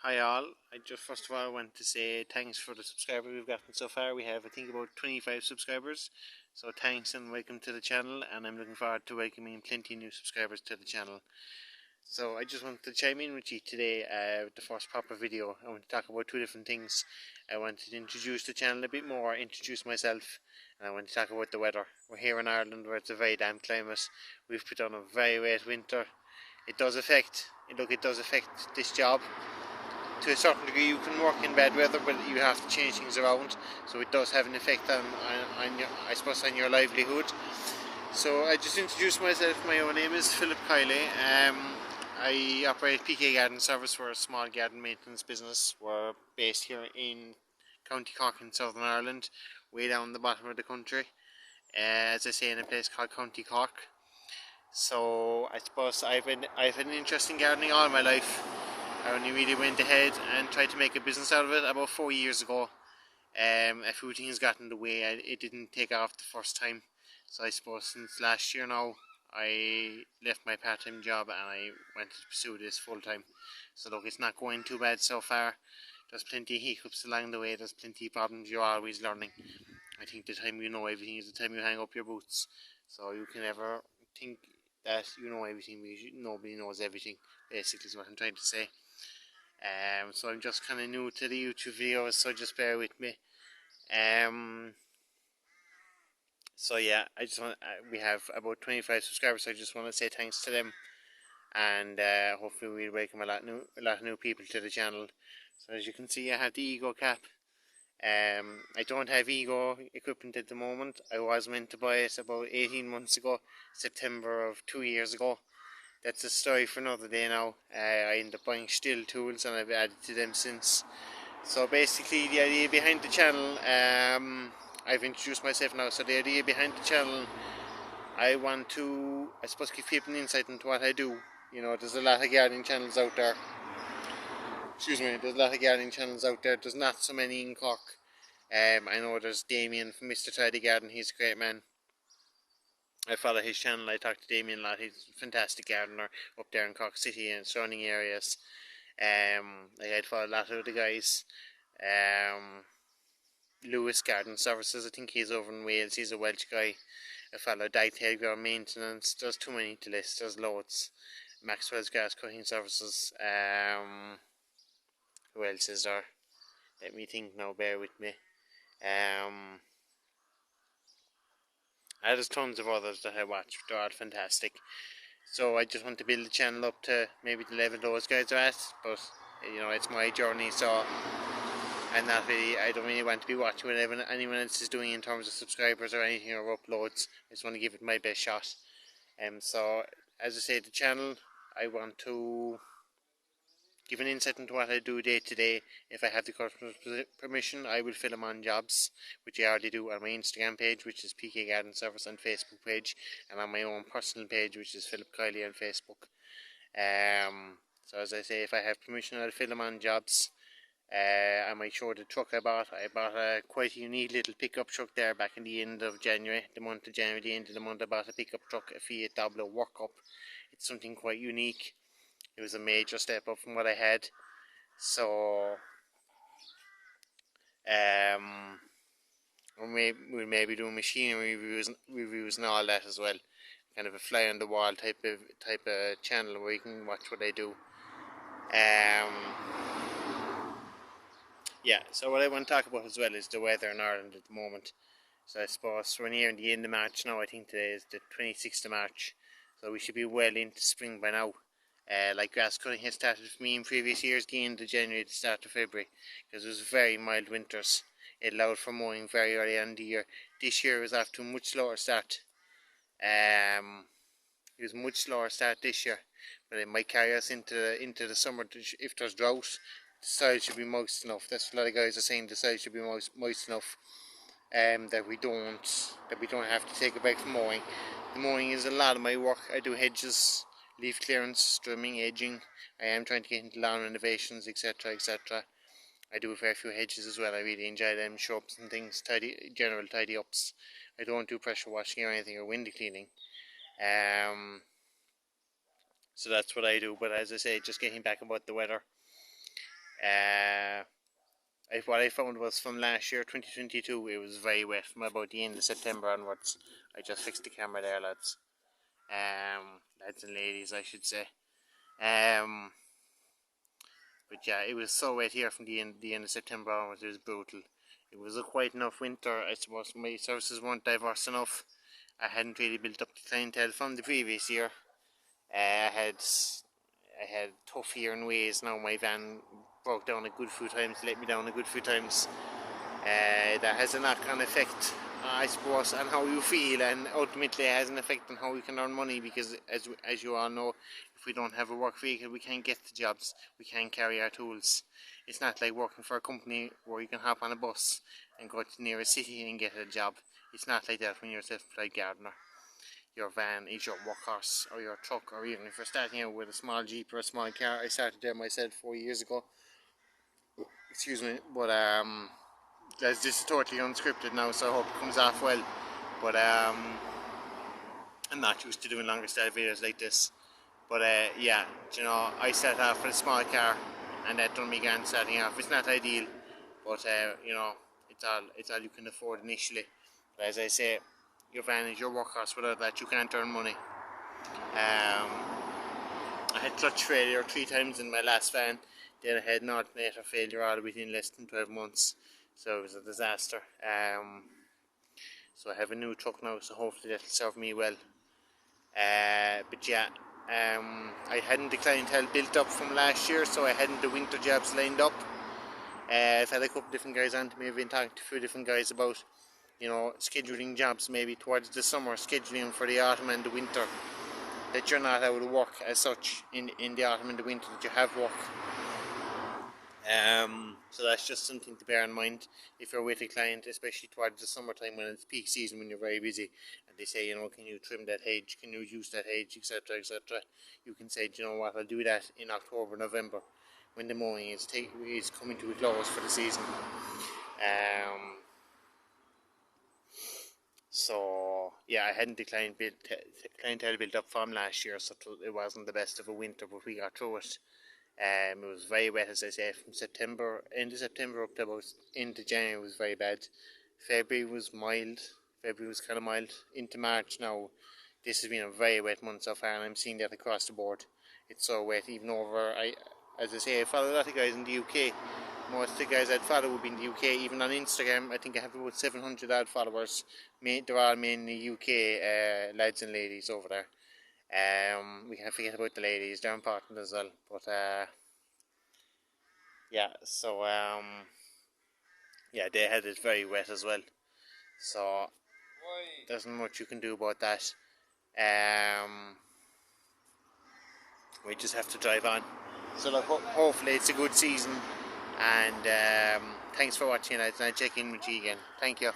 Hi all, I just first of all want to say thanks for the subscribers we've gotten so far. We have I think about 25 subscribers, so thanks and welcome to the channel, and I'm looking forward to welcoming plenty new subscribers to the channel. So I just wanted to chime in with you today with the first proper video. I want to talk about two different things. I wanted to introduce the channel a bit more, introduce myself, and I want to talk about the weather. We're here in Ireland where it's a very damp climate. We've put on a very wet winter. It does affect this job to a certain degree. You can work in bad weather, but you have to change things around, so it does have an effect on your, I suppose, on your livelihood. So I just introduced myself. My own name is Philip Kiely. I operate PK Garden Service. We're a small garden maintenance business. We're based here in County Cork in Southern Ireland, way down the bottom of the country, as I say, in a place called County Cork. So I suppose I've had an interest in gardening all my life. I only really went ahead and tried to make a business out of it about 4 years ago. A few things got in the way. It didn't take off the first time. So I suppose since last year now, I left my part-time job and I went to pursue this full-time. So look, it's not going too bad so far. There's plenty of hiccups along the way. There's plenty of problems. You're always learning. I think the time you know everything is the time you hang up your boots. So you can never think that you know everything, because nobody knows everything, basically is what I'm trying to say. So I'm just kind of new to the YouTube videos, so just bear with me. So yeah, I just want we have about 25 subscribers. So I just want to say thanks to them, and hopefully we'll welcome a lot of new people to the channel. So as you can see, I have the Ego cap. I don't have Ego equipment at the moment. I was meant to buy it about 18 months ago, September of 2 years ago. That's a story for another day now. I ended up buying still tools and I've added to them since. So basically the idea behind the channel, I've introduced myself now, so the idea behind the channel, I want to, I suppose, give people an insight into what I do. You know, there's a lot of gardening channels out there. Excuse me, there's a lot of gardening channels out there. There's not so many in Cork. I know there's Damien from Mr. Tidy Garden, he's a great man. I follow his channel, I talk to Damien a lot, he's a fantastic gardener up there in Cork City and surrounding areas. I follow a lot of the guys. Lewis Garden Services, I think he's over in Wales, he's a Welsh guy. I follow Dytail Maintenance, there's too many to list, there's loads. Maxwell's Grass Cutting Services, who else is there? Let me think now, bear with me. There's tons of others that I watch, they're all fantastic. So I just want to build the channel up to maybe the level those guys are at, but you know, it's my journey, so I don't really want to be watching what anyone else is doing in terms of subscribers or anything or uploads. I just want to give it my best shot. So as I say, the channel, I want to give an insight into what I do day to day. If I have the customer's permission, I will film on jobs, which I already do on my Instagram page, which is PK Garden Service, and Facebook page, and on my own personal page, which is Philip Kiely on Facebook. So as I say, if I have permission, I'll film on jobs. I might show the truck I bought. I bought a quite unique little pickup truck there back in the end of January. The month of January, the end of the month, I bought a pickup truck, a Fiat Doblo workup. It's something quite unique. It was a major step up from what I had. So, we'll maybe do machinery reviews and all that as well. Kind of a fly on the wall type of channel where you can watch what I do. Yeah, so what I want to talk about as well is the weather in Ireland at the moment. So I suppose we're nearing the end of March now. I think today is the 26th of March. So we should be well into spring by now. Like grass cutting has started for me in previous years, the end of January to start of February, because it was very mild winters. It allowed for mowing very early on in the year. This year was off to a much slower start. It was a much slower start this year, but it might carry us into the summer. If there's drought, the soil should be moist enough. That's what a lot of guys are saying. The soil should be moist enough, that we don't have to take a break from mowing. The mowing is a lot of my work. I do hedges, leaf clearance, trimming, edging. I am trying to get into lawn renovations, etc., etc. I do a fair few hedges as well. I really enjoy them, shrubs and things, general tidy ups. I don't do pressure washing or anything, or window cleaning. So that's what I do. But as I say, just getting back about the weather. What I found was from last year, 2022, it was very wet from about the end of September onwards. I just fixed the camera there, lads. Lads and ladies, I should say. Um, but yeah, it was so wet here from the end of September onwards. It was brutal. It was a quite enough winter. I suppose my services weren't diverse enough. I hadn't really built up the clientele from the previous year. I had tough year in ways. Now my van broke down a good few times, let me down a good few times. That has a knock-on effect, I suppose, on how you feel, and ultimately it has an effect on how we can earn money, because as you all know, if we don't have a work vehicle, we can't get the jobs, we can't carry our tools. It's not like working for a company where you can hop on a bus and go to the nearest city and get a job. It's not like that when you're a self-employed gardener. Your van is your workhorse, or your truck, or even if you're starting out with a small Jeep or a small car. I started there myself 4 years ago. Excuse me, but this is totally unscripted now, so I hope it comes off well. But I'm not used to doing longer style videos like this. But yeah, you know, I started off with a small car, and that done me again starting off. It's not ideal, but you know, it's all you can afford initially. But as I say, your van is your workhorse. Without that, you can't earn money. I had clutch failure 3 times in my last van. Then I had an alternator failure all within less than 12 months. So it was a disaster. So I have a new truck now, so hopefully that'll serve me well. But yeah, I hadn't the clientele built up from last year, so I hadn't the winter jobs lined up. I've had a couple of different guys on to me. I've been talking to a few different guys about, you know, scheduling jobs maybe towards the summer, scheduling for the autumn and the winter. That you're not out of work as such in the autumn and the winter, that you have work. So that's just something to bear in mind if you're with a client, especially towards the summertime when it's peak season, when you're very busy, and they say, you know, can you trim that hedge, can you use that hedge, etc., etc. You can say, do you know what, I'll do that in October, November, when the mowing is coming to a close for the season. So yeah, I hadn't the clientele built up from last year, so it wasn't the best of a winter, but we got through it. It was very wet, as I say, from end of September up to about into January was very bad. February was mild. February was kind of mild. Into March now, this has been a very wet month so far, and I'm seeing that across the board. It's so wet, even over. As I say, I follow a lot of guys in the UK. Most of the guys I'd follow would be in the UK. Even on Instagram, I think I have about 700 odd followers. They're all mainly UK lads and ladies over there. We can't forget about the ladies; they're important as well. But yeah, so yeah, they had it very wet as well. So there's not much you can do about that. We just have to drive on. So look, hopefully it's a good season. And thanks for watching, lads. And I'll check in with you again. Thank you.